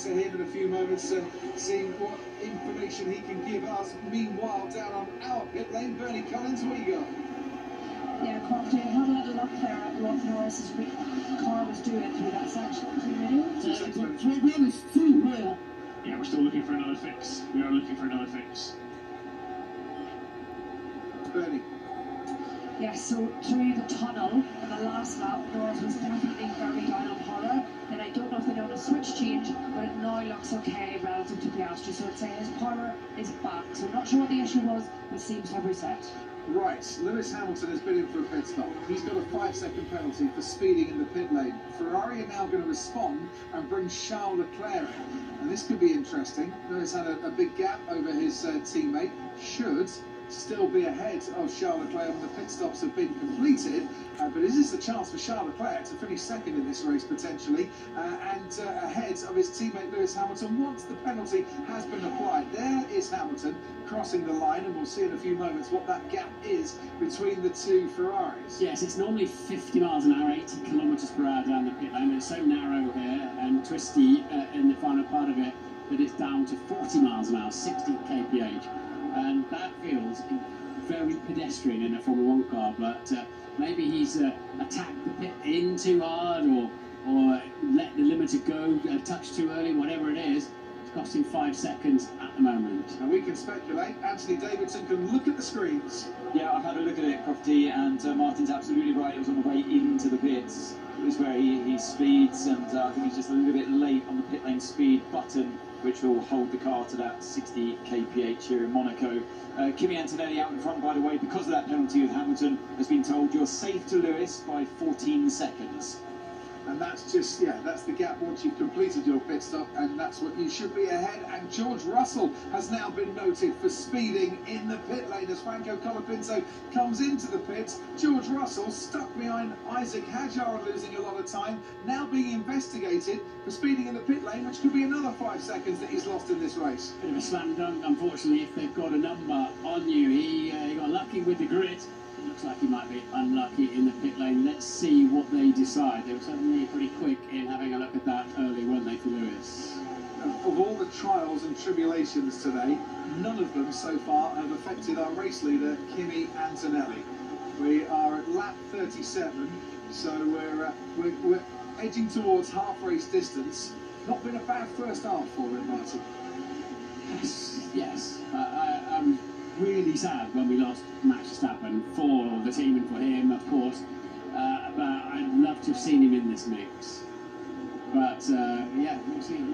to him in a few moments and seeing what information he can give us. Meanwhile, down on our pit lane, Bernie Collins, what you got? Yeah, Crofty, I had a little look there at what Norris's car was doing through that section. Yeah, we're still looking for another fix. We are looking for another fix. Bernie. Yeah, so through the tunnel in the last lap, Norris was definitely very down on power. And I don't know if they know the switch change, but it now looks okay relative to Piastri. So I'd say his power is back. So I'm not sure what the issue was, but seems to have reset. Right, Lewis Hamilton has been in for a pit stop. He's got a 5-second penalty for speeding in the pit lane. Ferrari are now going to respond and bring Charles Leclerc in. And this could be interesting. Lewis had a big gap over his teammate. Should still be ahead of Charles Leclerc when the pit stops have been completed, but is this a chance for Charles Leclerc to finish second in this race potentially and ahead of his teammate Lewis Hamilton once the penalty has been applied? There is Hamilton crossing the line, and we'll see in a few moments what that gap is between the two Ferraris. Yes, it's normally 50 miles an hour, 80 kilometres per hour down the pit lane. It's so narrow here and twisty in the final part of it that it's down to 40 miles an hour, 60 kph. And that feels very pedestrian in a Formula 1 car, but maybe he's attacked the pit in too hard or let the limiter go a touch too early, whatever it is. It's costing 5 seconds at the moment. And we can speculate. Anthony Davidson can look at the screens. Yeah, I've had a look at it, Crofty, and Martin's absolutely right. It was on the way into the pits. It was where he speeds, and I think he's just a little bit late on the pit lane speed button, which will hold the car to that 60 kph here in Monaco. Kimi Antonelli out in front, by the way, because of that penalty with Hamilton, has been told you're safe to Lewis by 14 seconds. And that's just, yeah, that's the gap once you've completed your pit stop, and that's what you should be ahead. And George Russell has now been noted for speeding in the pit lane as Franco Colapinto comes into the pits. George Russell stuck behind Isaac Hadjar and losing a lot of time, now being investigated for speeding in the pit lane, which could be another 5 seconds that he's lost in this race. Bit of a slam dunk, unfortunately, if they've got a number on you. He got lucky with the grid. It looks like he might be unlucky in the pit lane. Let's see what they decide. They were certainly pretty quick in having a look at that early, weren't they, for Lewis? Of all the trials and tribulations today, none of them so far have affected our race leader, Kimi Antonelli. We are at lap 37, so we're edging towards half race distance. Not been a bad first half for him, Martin. Yes. I'm really sad when we lost Max Verstappen for the team and for him, of course. But I'd love to have seen him in this mix. But yeah, we'll see.